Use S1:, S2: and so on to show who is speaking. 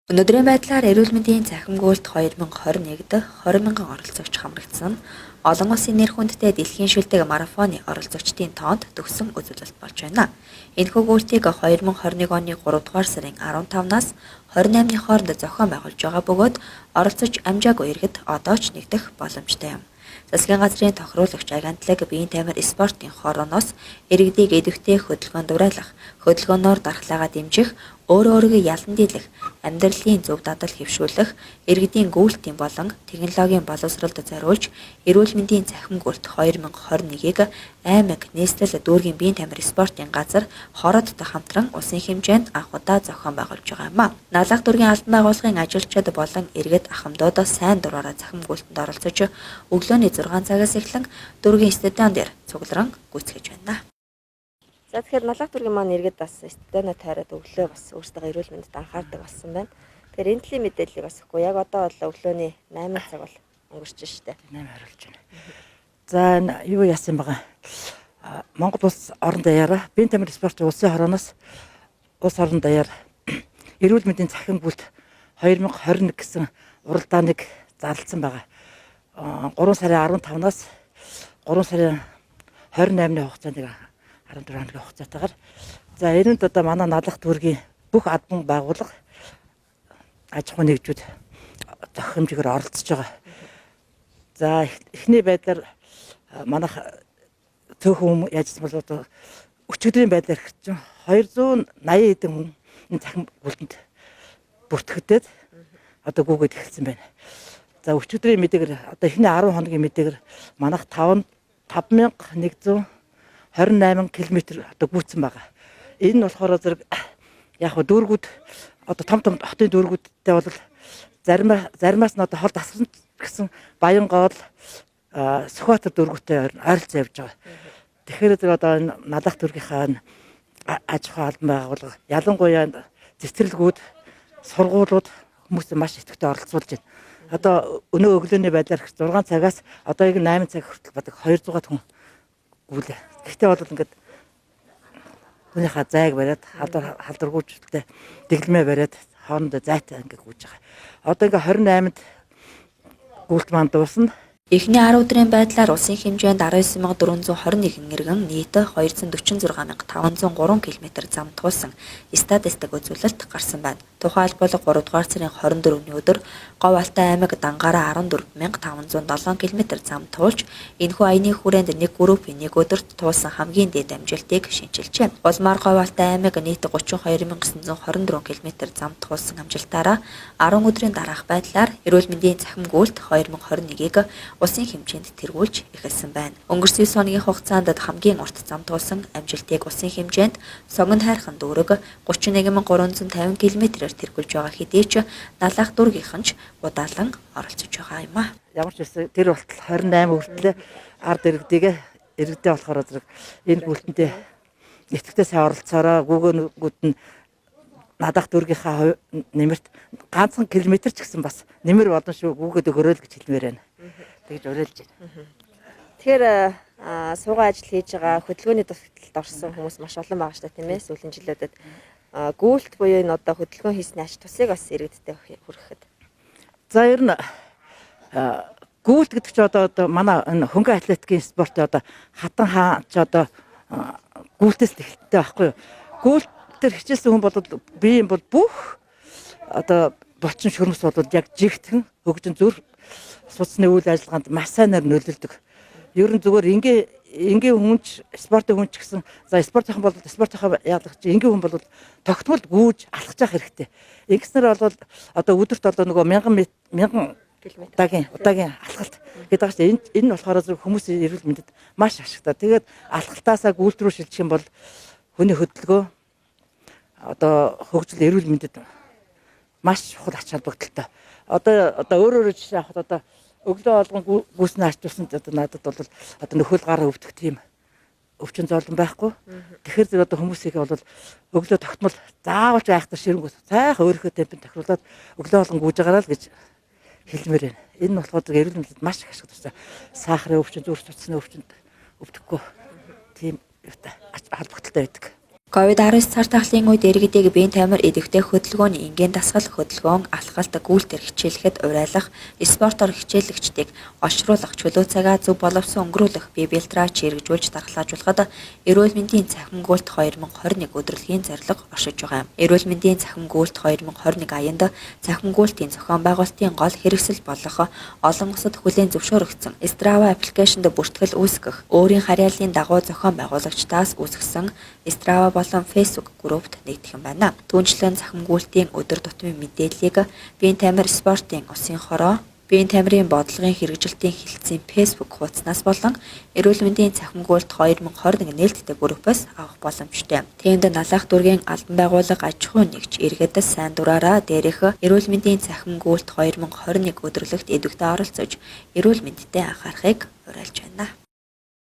S1: Өнөөдрийн байдлаар эрүүл мэндийн цахимгүйлт 2021-д 20 мянган оролцогч хамрагдсан нь олон улсын нэр хүндтэй дэлхийн шилдэг марафоны оролцогчдын тоонд төгсөн үзүүлэлт болж байна. Энэхүү гүйлтийг 2021 оны 3 дугаар сарын 15-наас 28-ны хооронд зохион байгуулж байгаа бөгөөд оролцож амжаагүй иргэд одоо ч нэгдэх боломжтой юм. Засгийн газрын тохируулагч агентлаг биеийн тамир спортын хорооноос иргэдийг идэвхтэй хөдөлгөөнд уриалгах, хөдөлгөөнөөр дархлаагаа дэмжих, өөрөө өөрийгөө ялан дийлэх, амьдралын зөв дадал хэвшүүлэх, иргэдийн гүйлтийн болон технологийн боловсролд зориулж эрүүл мэндийн цахим гүйлт 2021-ийг аймаг, нийслэл, дүүргийн биеийн тамир спортын газар хороодтой хамтран улсын хэмжээнд анх удаа зохион байгуулж байгаа юм а. Налах дүүргийн албан байгууллагын ажилчид болон иргэд ахмадууд сайн дураараа цахим гүйлтэнд оролцож өглөөний 6 цагаас эхлэн дүүргийн стадион дээр цугларан гүйцэтгэж байна.
S2: За тэгэхээр Налах дүүргийн маань иргэд бас стадионо тайраад өглөө бас өөрсдөө эрүүл мэндэд анхаардаг болсон байна. Тэгэхээр энэ төрлийн мэдээллийг бас өгөхгүй. Яг одоо бол өглөөний 8 цаг бол өнгөрч штэ.
S3: 8 хариулж байна. За юу яасан байгаа? Монгол улс орон даяараа биеийн тамир спортын улсын хорооноос улс орон даяар эрүүл мэндийн цахим гүйлт 2021 гэсэн уралдааныг зарласан байгаа. 3 сарын 15-наас 3 сарын 28-ны хугацаанд 14 хоногийн хугацаатаагаар за энэнд одоо манай Налах дүүргийн бүх албан байгууллага аж ахуйн нэгжүүд зохиомжоор оролцож байгаа. За эхний байдлаар манайх төөхөн яажсан бол одоо өчигдрийн байдлаар чинь 280 хэдэн хүн энэ цахим гүйлтэнд бүртгэгдээд одоо гүгээд эхэлсэн байна. За өчигдрийн мэдээгээр одоо эхний 10 хоногийн мэдээгээр манайх 5128 км одоо гүйцсэн байгаа. Энэ нь болохоор зэрэг яг хөө дүүргүүд одоо том хотын дүүргүүдтэй бол заримаас нь одоо хол дасгсан гэсэн Баянгол Сүхбаатар дүүргүүдтэй ойролцоо явж байгаа. Тэгэхээр зэрэг одоо энэ Налах дүүргийнхаа аж ахуй албан байгууллага ялангуяа цэцэрлэгүүд, сургуулиуд хүмүүст маш идэвхтэй оролцуулж байна. Одоо өнөө өглөөний байдлаар 6 цагаас одоо яг 8 цаг хүртэл бодог 200 хүн гүйлээ. Гэхдээ бол ингээд хүнийхээ зайг бариад халдваргүйчтэй дэглэмээ бариад хоорондоо зайтай ингээд гүйж байгаа. Одоо ингээд 28-нд гүйлт маань дуусна.
S1: Эхний 10 өдрийн байдлаар улсын хэмжээнд 19421 иргэн нийт 246503 км зам туулсан статистик үзүүлэлт гарсан байна. Тухайлбал 3 дугаар сарын 24-ний өдөр Говь Алтай аймаг Дангаараа 14507 км зам туулж энэхүү аяны хүрээнд нэг группийн нэг өдөрт туулсан хамгийн дээд амжилтыг шинжилжээ. Улмаар Говь Алтай аймаг нийт 32924 км зам туулсан амжилтаараа 10 өдрийн дараах байдлаар эрүүл мэндийн цахим гүйлт 2021-ийг улсын хэмжээнд тэргүүлж эхэлсэн байна. Өнгөрсөн 9 хоногийн хугацаанд хамгийн урт зам туулсан амжилтыг улсын хэмжээнд Согон хайрхан дүүрэг 31350 км-ээр тэргүүлж байгаа хэдий ч Налах дүүргийнхэн ч удаалan оролцож байгаа юм а.
S3: Ямар ч байсан тэр болтол 28 хүртэл ард иргэдээ болохоор зэрэг энэ гүйлтэндээ идэвхтэй сайн оролцоороо гүгөөнүүд нь Налах дүүргийнхаа нэмэрт ганцхан километр ч гэсэн бас нэмэр болно шүү гүгээд өгөрөө л гэж хэлмээр байна. Тэгж уриалж байна.
S2: Тэгэхээр суугаа ажил хийж байгаа хөдөлгөөний төвчлөлд орсон хүмүүс маш олон байгаа шүү дээ, тийм ээ, сүүлийн жилүүдэд. Гүйлт буюу энэ одоо хөдөлгөөн хийсний ач тусыг бас иргэдтэй хүргэхэд.
S3: За ер нь гүйлт гэдэг чинь одоо манай энэ хөнгөн атлетикийн спорт одоо хатан хаан ч одоо гүйлтээс эхэлттэй байхгүй юу? Гүйлт төр хичээсэн хүн бол биеийн бол бүх одоо булчин шөрмөс бол яг жигтэн хөгжин зүр судасны үйл ажиллагаанд маш сайнаар нөлөөлдөг. Ер нь зүгээр энгийн хүнч спортын хүнч гэсэн за спортынхан бол спортынхаа яадаг чи энгийн хүн бол тогтмол гүйж алхаж явах хэрэгтэй. Ингэснээр бол одоо өдөрт одоо нөгөө 1000 удаагийн алхалт гэдэг байгаа чинь энэ нь болохоор хүмүүсийн эрүүл мэндэд маш ашигтай. Тэгээд алхалтаасаа гүйлт рүү шилжих юм бол хүний хөдөлгөөн одоо хөгжил эрүүл мэндэд маш чухал ач холбогдолтой. Одоо өөрөөр жишээ авахад одоо өглөө болгон гүйснээ ачуулсан одоо надад бол одоо нөхөл гар өвдөх тийм өвчин зовлон байхгүй. Тэгэхээр зэрэг одоо хүмүүсийг бол өглөө тогтмол заавалж айхтар ширэнгүүс цайхан өөрийнхөө темпэнд тохируулаад өглөө болгон гүйж байгаарай л гэж хэлмээр байна. Энэ нь болохоор эрүүл мэндэд маш их ашигтай. Сахарын өвчин, зүрх судасны өвчнөд өвдөхгүй тийм холбогдолтой байдаг.
S1: COVID-19 цар тахлын үед иргэдийг биеийн тамир идэвхтэй хөдөлгөөний энгийн дасгал хөдөлгөөн алхалт гүйлтэр хичээлэхэд уриалах, спортоор хичээлэгчдийг олшруулах, чөлөө цагаа зөв боловсон өнгөрүүлэх, бие бэлтраа чирэгжүүлж дархлаажуулахад эрүүл мэндийн цахим гүйлт 2021 өдрөлгийн зорилго оршиж байгаа юм. Эрүүл мэндийн цахим гүйлт 2021 аянд цахим гүйлтийн зохион байгуулалтын гол хэрэгсэл болох олон улсад хүлээн зөвшөөрөгдсөн Strava аппликейшнд бүртгэл үүсгэх, өөрийн харьяаллын дагуу зохион байгуулагчдаас үүсгэсэн Strava болон Facebook группт нэгдэх юм байна. Түүнчлэн цахим гүйлтийн өдөр тутмын мэдээллийг биеийн тамир спортын усын хороо, биеийн тамирын бодлогын хэрэгжилтийн хэлтсийн Facebook хуудаснаас болон эрүүл мэндийн цахим гүйлт 2021 нээлттэй группээс авах боломжтой. Тиймд налах дүргийн албан байгууллага аж ахуй нэгж иргэдэд сайн дураараа дээрх эрүүл мэндийн цахим гүйлт 2021 өдрөлөгт идэвхтэй оролцож эрүүл мэндэд анхаарахыг уриалж байна.